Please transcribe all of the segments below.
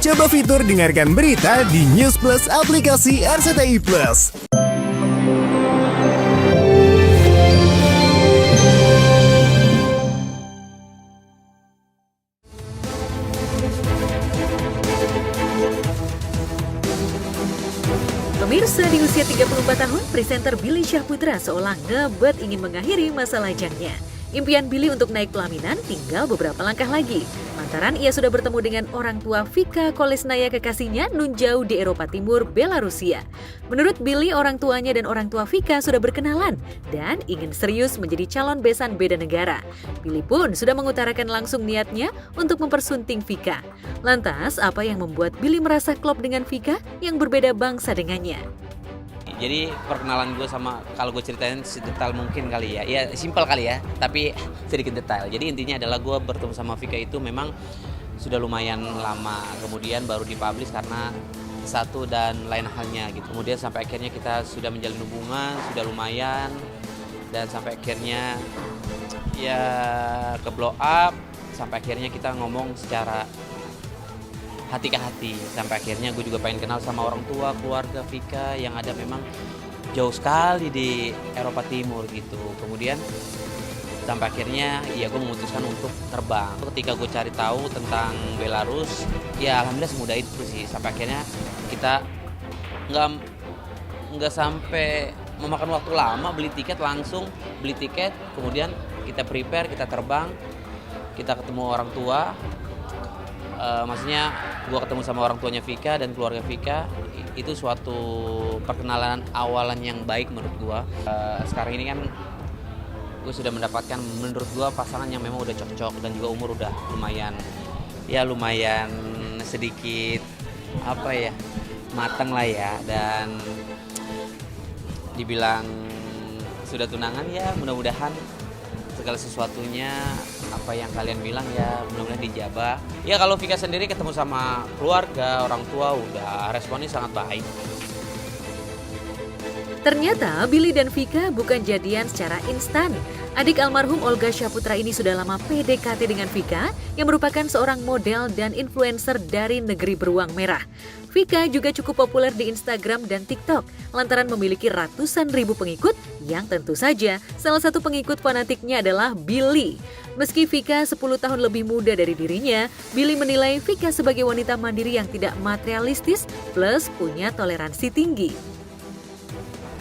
Coba fitur dengarkan berita di News Plus aplikasi RCTI Plus. Pemirsa, di usia 34 tahun, presenter Billy Syahputra seolah ngebet ingin mengakhiri masa lajangnya. Impian Billy untuk naik pelaminan tinggal beberapa langkah lagi. Lantaran ia sudah bertemu dengan orang tua Vika Kolesnaya kekasihnya nun jauh di Eropa Timur, Belarusia. Menurut Billy, orang tuanya dan orang tua Vika sudah berkenalan dan ingin serius menjadi calon besan beda negara. Billy pun sudah mengutarakan langsung niatnya untuk mempersunting Vika. Lantas, apa yang membuat Billy merasa klop dengan Vika yang berbeda bangsa dengannya? Jadi perkenalan gue sama, kalau gue ceritain sedetail mungkin kali ya, ya simpel kali ya, tapi sedikit detail. Jadi intinya adalah gue bertemu sama Vika itu memang sudah lumayan lama, kemudian baru dipublish karena satu dan lain halnya gitu. Kemudian sampai akhirnya kita sudah menjalin hubungan, sudah lumayan, dan sampai akhirnya ya ke blow up, sampai akhirnya kita ngomong secara hati ke hati, sampai akhirnya gue juga pengen kenal sama orang tua keluarga Vika yang ada memang jauh sekali di Eropa Timur gitu. Kemudian sampai akhirnya ya gue memutuskan untuk terbang. Ketika gue cari tahu tentang Belarus, ya alhamdulillah semudah itu sih. Sampai akhirnya kita nggak sampai memakan waktu lama, beli tiket, kemudian kita prepare, kita terbang, kita ketemu orang tua. Maksudnya gue ketemu sama orang tuanya Vika dan keluarga Vika, itu suatu perkenalan awalan yang baik menurut gue. Sekarang ini kan gue sudah mendapatkan menurut gue pasangan yang memang udah cocok dan juga umur udah lumayan sedikit matang lah ya, dan dibilang sudah tunangan ya mudah-mudahan segala sesuatunya apa yang kalian bilang ya mudah-mudahan dijabah. Ya kalau Vika sendiri ketemu sama keluarga, orang tua udah responnya sangat baik. Ternyata Billy dan Vika bukan jadian secara instan. Adik almarhum Olga Syahputra ini sudah lama PDKT dengan Vika yang merupakan seorang model dan influencer dari negeri beruang merah. Vika juga cukup populer di Instagram dan TikTok lantaran memiliki ratusan ribu pengikut yang tentu saja salah satu pengikut fanatiknya adalah Billy. Meski Vika 10 tahun lebih muda dari dirinya, Billy menilai Vika sebagai wanita mandiri yang tidak materialistis plus punya toleransi tinggi.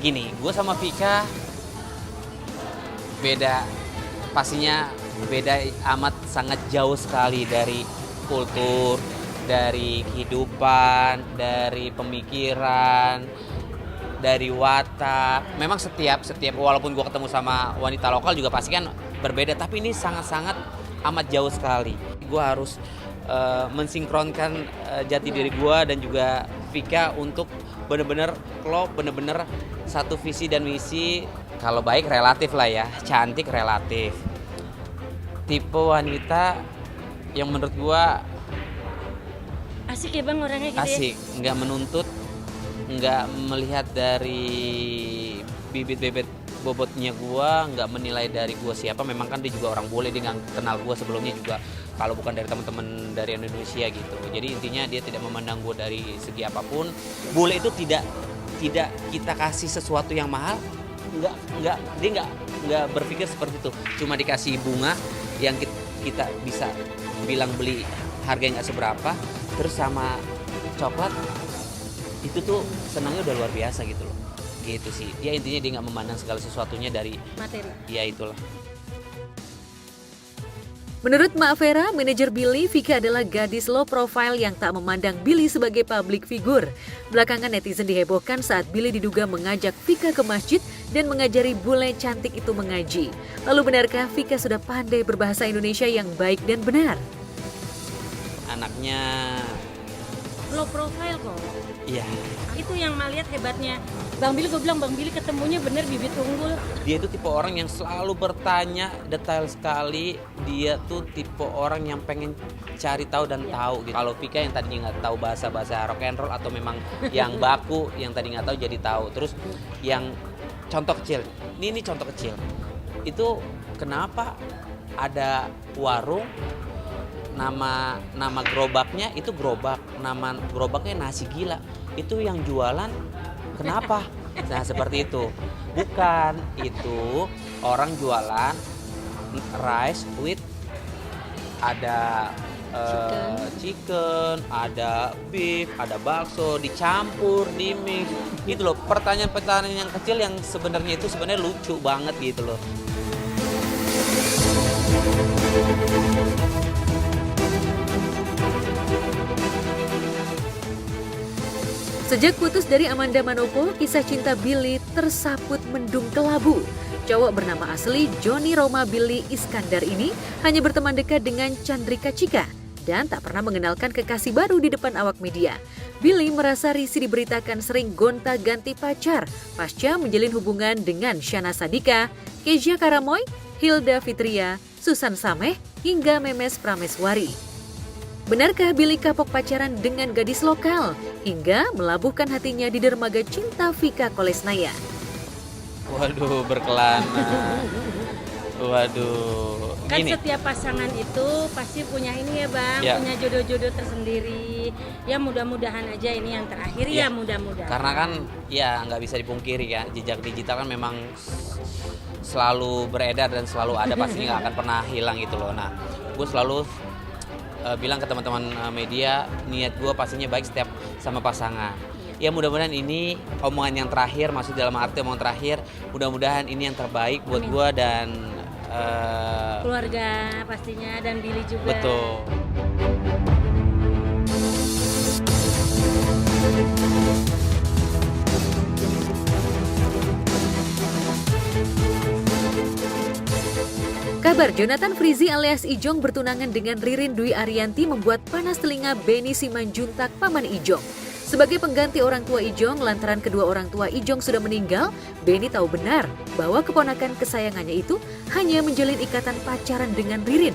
Gini, gue sama Vika pastinya beda amat, sangat jauh sekali dari kultur, dari kehidupan, dari pemikiran, dari watak. Memang setiap walaupun gue ketemu sama wanita lokal juga pasti kan berbeda, tapi ini sangat-sangat amat jauh sekali. Gue harus mensinkronkan jati diri gue dan juga Vika untuk benar-benar klop, benar-benar satu visi dan misi. Kalau baik relatif lah ya, cantik relatif. Tipe wanita yang menurut gue asik ya bang orangnya gitu asik, ya? nggak menuntut, nggak melihat dari bibit-bibit bobotnya gue, nggak menilai dari gue siapa. Memang kan dia juga orang bule, dia nggak kenal gue sebelumnya juga, kalau bukan dari teman-teman dari Indonesia gitu. Jadi intinya dia tidak memandang gue dari segi apapun. Bule itu tidak kita kasih sesuatu yang mahal, dia nggak berpikir seperti itu. Cuma dikasih bunga yang kita bisa bilang beli harganya nggak seberapa, terus sama coklat, itu tuh senangnya udah luar biasa gitu loh. Gitu sih, dia intinya dia nggak memandang segala sesuatunya dari Materi. ya itulah. Menurut Mak Vera, manajer Billy, Vika adalah gadis low profile yang tak memandang Billy sebagai public figure. Belakangan netizen dihebohkan saat Billy diduga mengajak Vika ke masjid dan mengajari bule cantik itu mengaji. Lalu benarkah Vika sudah pandai berbahasa Indonesia yang baik dan benar? Anaknya Low profile kok. iya, Itu yang melihat hebatnya. Bang Billy, gue bilang Bang Billy ketemunya bener bibit unggul. dia itu tipe orang yang selalu bertanya detail sekali. Dia tuh tipe orang yang pengen cari tahu dan tahu gitu. Kalau Vika yang tadinya nggak tahu bahasa rock and roll atau memang yang baku, yang tadi nggak tahu jadi tahu. Terus yang contoh kecil, ini contoh kecil. Itu kenapa ada warung nama gerobaknya itu gerobak, nama gerobaknya nasi gila. Itu yang jualan kenapa? Nah seperti itu. Bukan, itu orang jualan rice with ada chicken, ada beef, ada bakso, dicampur, di mix. Gitu loh, pertanyaan-pertanyaan yang kecil yang sebenarnya itu sebenarnya lucu banget gitu loh. Sejak putus dari Amanda Manopo, kisah cinta Billy tersaput mendung kelabu. Cowok bernama asli Johnny Roma Billy Iskandar ini hanya berteman dekat dengan Chandrika Cika dan tak pernah mengenalkan kekasih baru di depan awak media. Billy merasa risih diberitakan sering gonta-ganti pacar pasca menjalin hubungan dengan Shana Sadika, Kezia Karamoy, Hilda Fitria, Susan Sameh, hingga Memes Prameswari. Benarkah Billy kapok pacaran dengan gadis lokal hingga melabuhkan hatinya di dermaga cinta Vika Kolesnaya? Waduh, berkelana. Waduh. Kan Gini. setiap pasangan itu pasti punya ini ya Bang, Ya. punya jodoh-jodoh tersendiri. Ya mudah-mudahan aja ini yang terakhir ya, mudah-mudahan. Karena kan ya nggak bisa dipungkiri ya, jejak digital kan memang selalu beredar dan selalu ada, pasti nggak akan pernah hilang gitu loh. Nah, gue selalu bilang ke teman-teman media, niat gue pastinya baik setiap sama pasangan. Ya mudah-mudahan ini omongan yang terakhir, maksud dalam arti omongan terakhir, mudah-mudahan ini yang terbaik buat gue dan Keluarga pastinya dan Billy juga. betul. Kabar Jonathan Frizi alias Ijong bertunangan dengan Ririn Dwi Ariyanti membuat panas telinga Benny Simanjuntak paman Ijong. Sebagai pengganti orang tua Ijong lantaran kedua orang tua Ijong sudah meninggal, Benny tahu benar bahwa keponakan kesayangannya itu hanya menjalin ikatan pacaran dengan Ririn.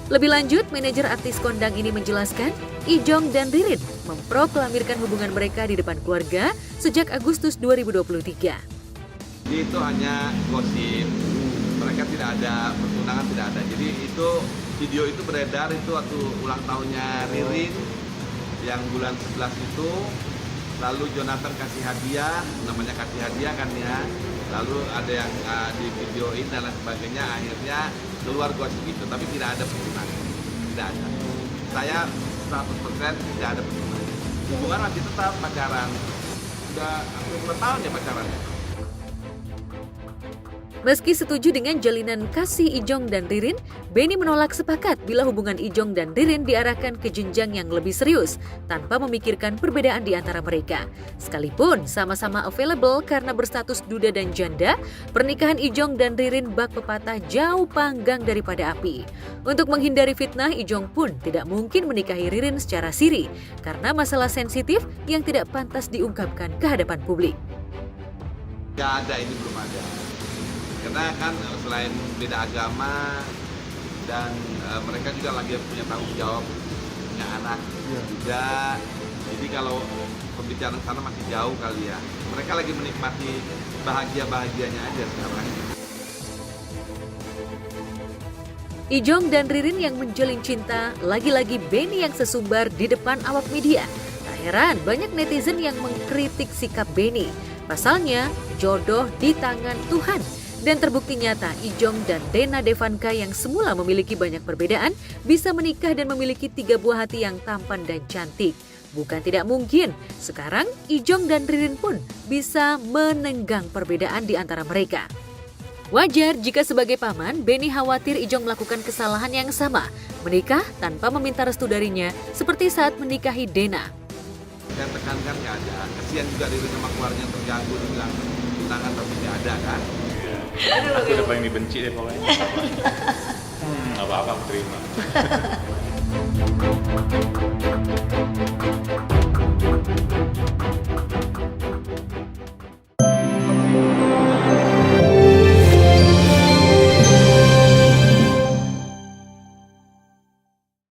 Lebih lanjut, manajer artis kondang ini menjelaskan, Ijong dan Ririn memproklamirkan hubungan mereka di depan keluarga sejak Agustus 2023. Jadi itu hanya gosip, mereka tidak ada pertunangan, tidak ada. Jadi itu video itu beredar itu waktu ulang tahunnya Ririn yang bulan 11 itu, lalu Jonathan kasih hadiah, namanya kasih hadiah kan ya, lalu ada yang di videoin dan lain sebagainya, akhirnya keluar gosip itu, tapi tidak ada pertunangan, tidak ada. Saya 100% tidak ada pertunangan. Hubungan masih tetap pacaran, sudah hampir 2 tahun ya pacarannya. Meski setuju dengan jalinan kasih Ijong dan Ririn, Benny menolak sepakat bila hubungan Ijong dan Ririn diarahkan ke jenjang yang lebih serius tanpa memikirkan perbedaan di antara mereka. Sekalipun sama-sama available karena berstatus duda dan janda, pernikahan Ijong dan Ririn bak pepatah jauh panggang daripada api. Untuk menghindari fitnah, Ijong pun tidak mungkin menikahi Ririn secara siri karena masalah sensitif yang tidak pantas diungkapkan ke hadapan publik. Nggak ada, ini belum ada. Karena kan selain beda agama dan mereka juga lagi punya tanggung jawab, punya anak juga. Jadi kalau pembicaraan sana masih jauh kali ya. Mereka lagi menikmati bahagia-bahagianya aja sekarang. Ijong dan Ririn yang menjalin cinta, lagi-lagi Benny yang sesumbar di depan awak media. Tak heran banyak netizen yang mengkritik sikap Benny. Pasalnya, jodoh di tangan Tuhan. Dan terbukti nyata, Ijong dan Dena Devanka yang semula memiliki banyak perbedaan bisa menikah dan memiliki 3 buah hati yang tampan dan cantik. Bukan tidak mungkin, sekarang Ijong dan Ririn pun bisa menenggang perbedaan di antara mereka. Wajar jika sebagai paman, Benny khawatir Ijong melakukan kesalahan yang sama, menikah tanpa meminta restu darinya seperti saat menikahi Dena. Saya tekankan nggak ada. Kasihan juga Ririn sama keluarga yang terganggu, dibilang tunangan tapi nggak ada kan. Aku udah paling dibenci deh pokoknya. Nggak apa-apa, aku terima.